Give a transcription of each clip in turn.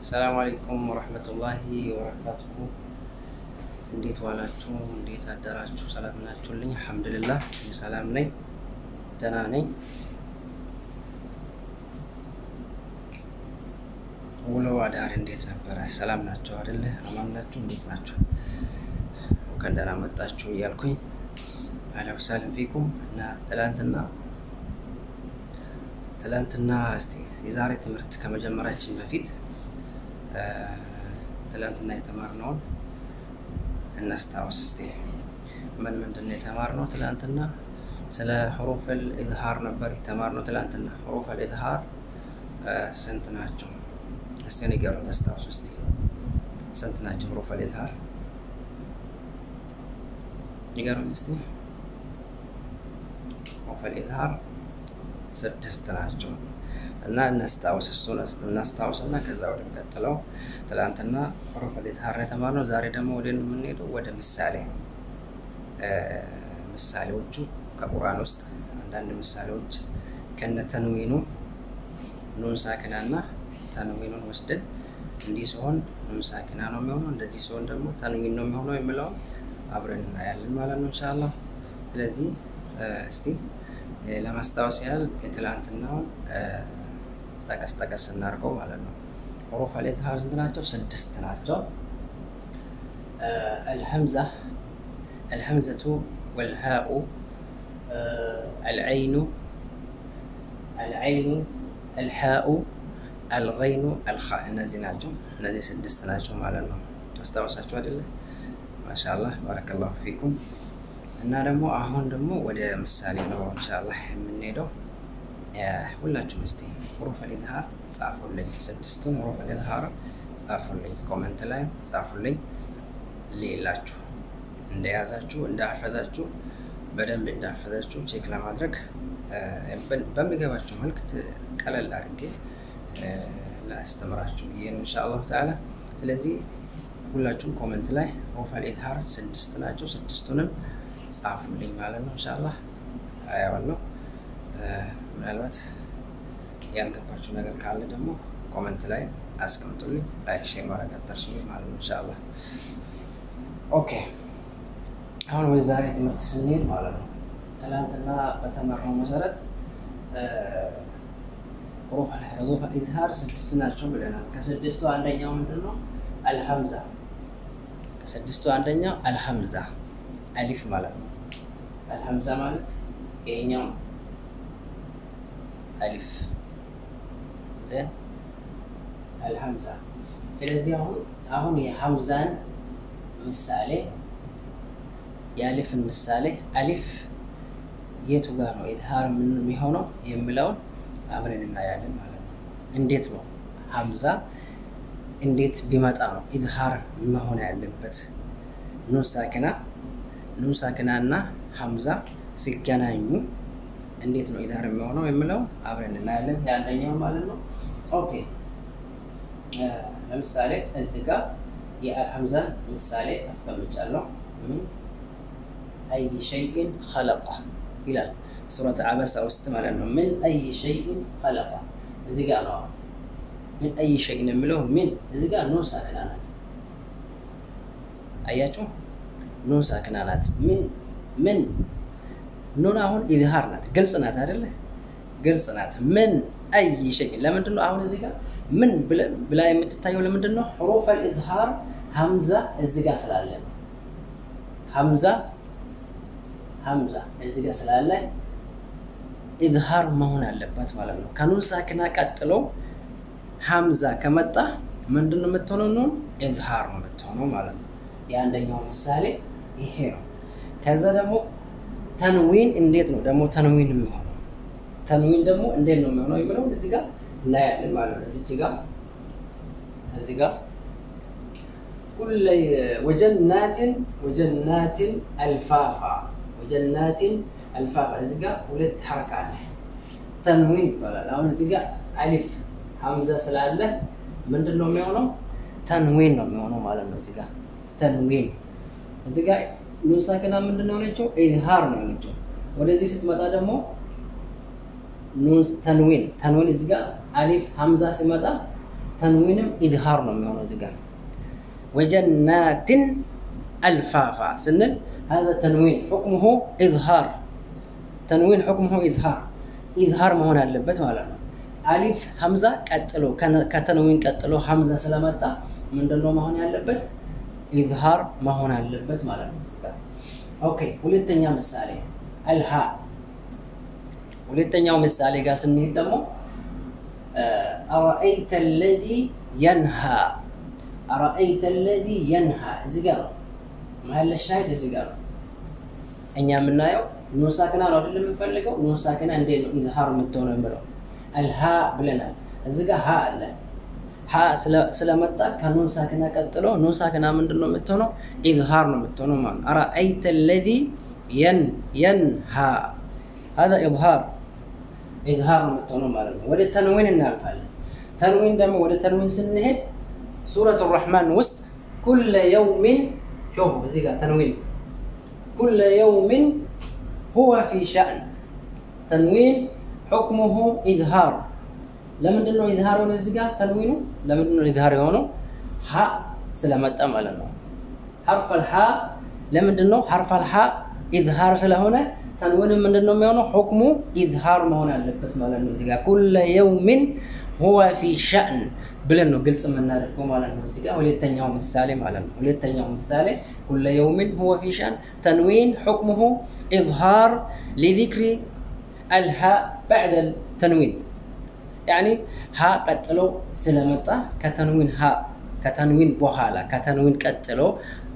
السلام عليكم ورحمة الله وبركاته. እንዴት ዋላችሁ እንዴት አደራችሁ ሰላም ናችሁልኝ አልহামዱሊላህ ሰላም ነኝ ደህና ነኝ ውሎ አዳር እንዴት ነበር ሰላም ናችሁ አይደል አማን ናችሁ እንዴት ናችሁ ከደህና መጣችሁ እያልኩኝ አላሁ ሰላም ፊኩም እና ትላንትና እስቲ የዛሬ ትምህርት ከመጀመራችን በፊት ትላንትና የተማርነው እናስታውስ እስቲ ምንድነው የተማርነው ትላንትና ስለ حروف الإظهار ነበር የተማርነው ትላንትና حروف الإظهار ስንት ናቸው እስቲ ንገሩኝ አስታውሱ እስቲ ስንት ናቸው حروف الإظهار ንገሩኝ እስቲ حروف الإظهار ስድስት ናቸው እና እናስታውስና ከዛ ወደ ቀጥለው ትላንትና حروف الإظهار የተማርነው ዛሬ ደግሞ ወደ ምንሄደው ወደ ምሳሌዎቹ ከቁርአን ውስጥ አንዳንድ ምሳሌዎች ከነ ተንዊኑ ኑን ሳኪናና ተንዊኑን ወስደን እንዲህ ሲሆን ኑን ሳኪና ነው የሚሆነው እንደዚህ ሲሆን ደግሞ ተንዊን ነው የሚሆነው የሚለው አብረን እናያለን ማለት ነው ኢንሻአላህ ስለዚህ እስቲ ለማስታወስ ያህል የትላንትናው ጠቀስ እናርገው ማለት ነው حروف الإظهار ናቸው ስድስት ናቸው الهمزة والهاء العين الحاء الغين الخاء እነዚህ ናቸው እነዚህ ስድስት ናቸው ማለት ነው አስታውሳችሁ አይደል ማሻአላህ ባረከላሁ ፊኩም እና ደግሞ አሁን ደግሞ ወደ ምሳሌ ነው ኢንሻአላህ የምንሄደው ሁላችሁም እስቲ حروف الإظهار ጻፉልኝ ስድስቱን حروف الإظهار ጻፉልኝ ኮሜንት ላይ ጻፉልኝ ሌላችሁ እንደያዛችሁ እንዳፈዛችሁ በደንብ እንዳፈዛችሁ ቼክ ለማድረግ በሚገባችሁ መልኩ ቀለል አድርጌ ላስተምራችሁ ኢንሻአላህ ተዓላ ስለዚህ ሁላችሁም ኮሜንት ላይ حروف الإظهار ስድስት ናቸው ስድስቱንም ጻፉልኝ ማለት ነው ኢንሻአላህ አያዋለሁ ምናልባት ያልገባችሁ ነገር ካለ ደግሞ ኮሜንት ላይ አስቀምጡልኝ ላይክ ሼር ማድረግ አትርሱ ማለት ነው ኢንሻአላህ ኦኬ አሁን ወደ ዛሬ ትምህርት ስንሄድ ማለት ነው ትላንትና በተማርነው መሰረት حروف الإظهار ስድስት ናቸው ብለናል ከስድስቱ አንደኛው ምንድነው አልሐምዛ ከስድስቱ አንደኛው አልሐምዛ አሊፍ ማለት ነው አልሐምዛ ማለት የኛው አሊፍ ዘን አልሐምዛ ስለዚህ አሁን የሐምዛን ምሳሌ የአሊፍን ምሳሌ አሊፍ የቱ ጋር ነው ኢዝሃር ምን የሚሆነው የሚለው አብረን እናያለን ማለት ነው እንዴት ነው ሐምዛ እንዴት ቢመጣ ነው ኢዝሃር መሆን ያለበት ኑን ሳኪናና ሐምዛ ሲገናኙ እንዴት ነው ኢዝሃር የሚሆነው የሚለው አብረን እናያለን ያንደኛው ማለት ነው ኦኬ ለምሳሌ እዚህ ጋር የሐምዛን ምሳሌ አስቀምጫለሁ ምን أي شيء خلقه إلى سورة عبسة واستمرنا من أي شيء خلقه زقانه من أي شيء نملوه من زقان نون ساكنات أياتو نون ساكنات من نون هون إظهارنات قلصنات هذا اللي قلصنات من أي شيء لما تنو هون زقان من بلا يمتتايو لما تنو حروف الإظهار همزة الزقان سلالم همزة እዚህ ጋር ስላለ ኢዝሃር መሆን አለበት ማለት ነው ከኑን ሳኪና ቀጥሎ ሐምዛ ከመጣ ምንድነው የምትሆነው ነው ኢዝሃር ነው የምትሆነው ማለት ነው የአንደኛው ምሳሌ ይሄ ነው ከዛ ደግሞ ተንዊን እንዴት ነው ደግሞ ተንዊን የሚሆነው ተንዊን ደግሞ እንዴት ነው የሚሆነው የሚለው እዚህ ጋር እናያለን ማለት ነው እዚህ ጋር كل وجنات الفافا وجنات الفافا زقا ولد حركات تنوين بلا አሁን እዚህ ጋር አሊፍ ሐምዛ ስላለ ምንድነው የሚሆነው ተንዊን ነው የሚሆነው ማለት ነው እዚህ ጋር ተንዊን እዚህ ጋር ኑን ሳኪና ምንድነው ነቸው ኢዝሃር ነው ነቸው ወደዚህ ስትመጣ ደግሞ ኑን ተንዊን እዚህ ጋር አሊፍ ሐምዛ ሲመጣ تنوين إظهار نميونه زجان وجنات الفافا سنن هذا تنوين حكمه إظهار تنوين حكمه إظهار ما هنا اللبت مالنا ألف همزة كتلو كتنوين كتلو همزة سلامتا من دلو ما هنا اللبت إظهار ما هنا اللبت مالنا أوكي ولتنيا مثالي الهاء ولتنيا مثالي قاسم دمو أرأيت الذي ينهى أرأيت الذي ينهى زجار ما هل الشاهد زجار إني منا يو نوساكنا نقول لهم فلقوا نوساكنا عندنا إظهار متون عمره الهاء بلنا زجا هاء لا هاء سلامتا كانون ساكنا كتلو نوساكنا من دونه متونه إظهار متونه مان أرأيت الذي ينهى هذا إظهار متونه مالنا وده تنوين النافل تنوين دم وده تنوين سنهد سورة الرحمن وسط كل يوم شوف زيك تنوين كل يوم هو في شأن تنوين حكمه إظهار لما دنو إظهار ونزيك تنوينه لما دنو إظهار هونه حاء سلامت أمالنا حرف الحاء لما دنو حرف الحاء إظهار سلهونه تنوين من دنو ميونه حكمه إظهار مهنا اللبت مالنا زيك كل يوم هو في شأن بلنو قلت من ناركم على الموسيقى وليتنيوم السالم على وليتنيوم السالم كل يوم هو في شأن تنوين حكمه إظهار لذكر الهاء بعد التنوين يعني هاء قتلو سلامتا كتنوين هاء كتنوين بوهالا كتنوين قتلو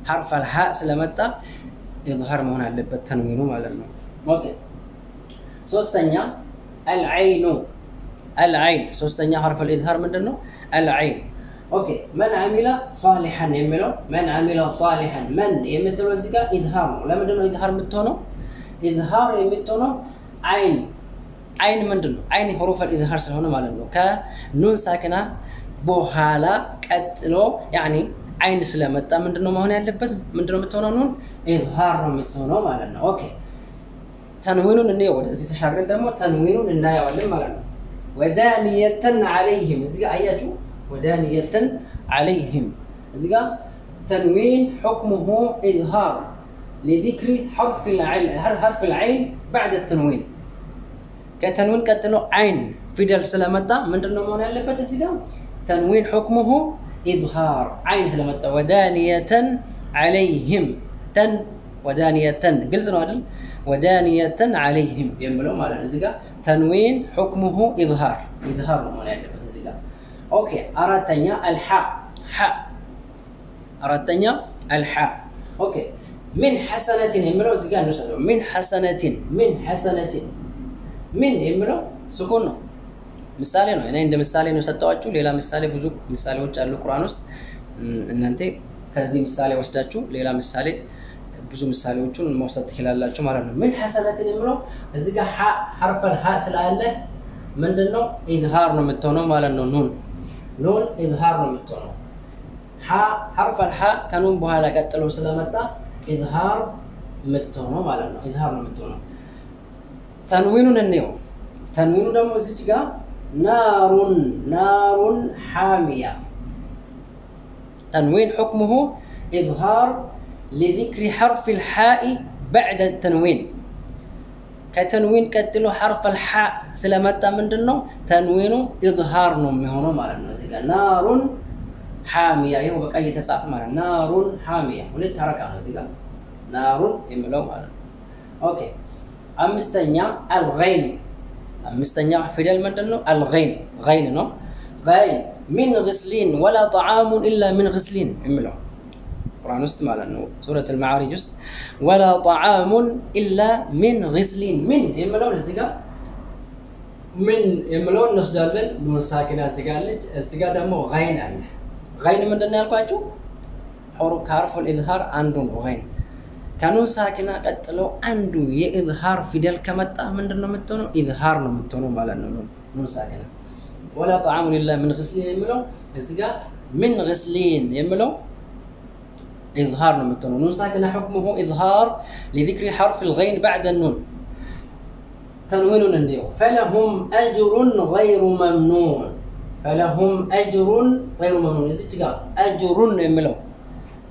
حرف الهاء سلامتا إظهار مهنا لبت تنوينه على الموسيقى اوكي سوستنيا العين سوستنيا حرف الإظهار من دنو العين اوكي من عمل صالحا يملو من عمل صالحا من يمتلو زيكا إظهار لما دنو إظهار متونو إظهار يمتونو عين من دنو عين حروف الإظهار سلهونه مالنو كنون ساكنة بوحالا قتلو يعني عين سلامتا من دنو ما هون يالبت من دنو متونو نون إظهار متونو مالنو اوكي تنوينون النيو وزي تشاركن دمو تنوينون النايا ولا مالنو ودانية عليهم إذا أياتوا ودانية عليهم إذا تنوين حكمه إظهار لذكر حرف العين بعد التنوين كتنوين كتلو عين في دل سلامتا من دنمون اللي بتسيقا تنوين حكمه إظهار عين سلامتا ودانية عليهم ودانية قلت نوادل ودانية عليهم يملو مالا نزيقا تنوين حكمه إظهار من اللي بتسيقا أوكي أردتني الحاء أردتني الحاء أوكي من حسنة يملو زيقا نسألو من حسنة من يملو سكونه مثالي ነው እኔ እንደ ምሳሌ ነው ሰጣችሁ ሌላ ምሳሌ ብዙ ምሳሌዎች አሉ ቁርአን ውስጥ እናንተ ከዚህ ምሳሌ ወስዳችሁ ሌላ ምሳሌ ብዙ ምሳሌዎችን መውሰድ ትችላላችሁ ማለት ነው ምን ሐሰነትን የምለው እዚህ ጋር حرف الحاء ስላለ ምንድነው ኢዝሃር ነው የምትሆነው ማለት ነው ኑን ኢዝሃር ነው የምትሆነው حرف الحاء ከኑን በኋላ ቀጥሎ ስለመጣ ኢዝሃር የምትሆነው ማለት ነው ኢዝሃር ነው የምትሆነው ተንዊኑን እንየው ተንዊኑ ደግሞ እዚህ ጋር نار حامية تنوين حكمه إظهار لذكر حرف الحاء بعد التنوين كتنوين كتلو حرف الحاء سلامتا من دنو تنوينه إظهار نمي هنا مالنا نار حامية يهو بقى يتسعف مالنا نار حامية ولد حركة هنا نار يملو مالنا أوكي أمستنيا الغين مستنيا فيدل من دنو الغين غين نو غين من غسلين ولا طعام إلا من غسلين املو قرآن استمع لأنه سورة المعارج ولا طعام إلا من غسلين من املو الزقا من املو نسدالن نون ساكنة زقالج الزقا دمو غين عنه غين من دنو يالكواجو حرف الإظهار عندهم غين كانوا ساكنة قتلوا عنده يظهار فيدل كمتا من دنو متونو إظهار نمتونو مالنا نون ساكنة ولا طعام إلا من غسلين يملو إذا من غسلين يملو إظهار نمتونو نون ساكنة حكمه إظهار لذكر حرف الغين بعد النون تنوين النيو فلهم أجر غير ممنون فلهم أجر غير ممنون أجر يملو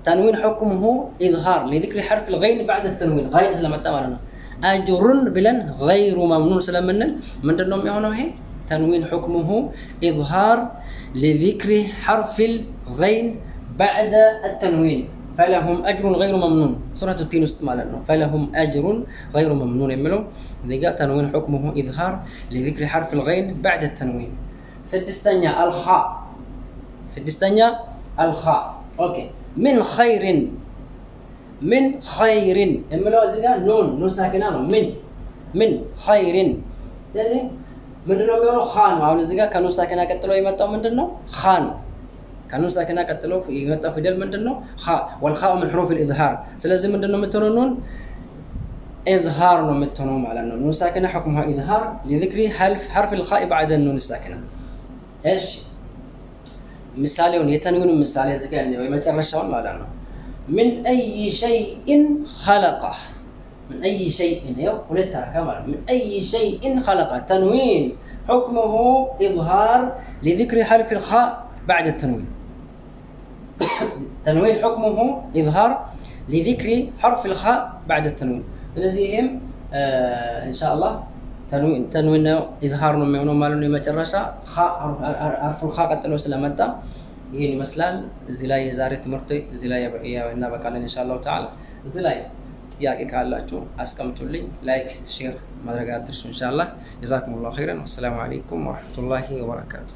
تنوين حكمه إظهار لذكر حرف الغين بعد التنوين غين لما تمرنا أجر بلن غير ممنون سلامنا من دنهم يهونه هي تنوين حكمه إظهار لذكر حرف الغين بعد التنوين فلهم أجر غير ممنون سورة التين استمالنا فلهم أجر غير ممنون يملو ذيقا تنوين حكمه إظهار لذكر حرف الغين بعد التنوين سدستانيا الخاء أوكي من خير يملو ذيقا نون ساكنة من خير لازم من دنو يقولوا خان وعون ذيقا كانوا ساكنة كتلو يمتو من دنو خان كانوا ساكنة كتلو في يمتو في دل من دنو خاء والخاء من حروف الإظهار سلازم من دنو متنون إظهار نمتنوم على النون ساكنة حكمها إظهار لذكر حرف الخاء بعد النون الساكنة إيش مثالي يتنوين مثالي زكاة ويمترشون على النون من أي شيء خلقه من أي شيء من أي شيء خلقه تنوين حكمه إظهار لذكر حرف الخاء بعد التنوين تنوين حكمه إظهار لذكر حرف الخاء بعد التنوين لذيهم إن شاء الله تنوين إظهار نميونه مالون يمترشا خاء حرف الخاء قتلوا سلامتا ይሄን ይመስላል እዚህ ላይ የዛሬ ትምህርት እዚህ ላይ እናበቃለን ኢንሻአላህ ተዓላ እዚህ ላይ ጥያቄ ካላችሁ አስቀምጡልኝ ላይክ ሼር ማድረግ አትርሱ ኢንሻአላህ ጀዛኩሙላሁ ኸይረን ወሰላሙ አለይኩም ወራህመቱላሂ ወበረካቱ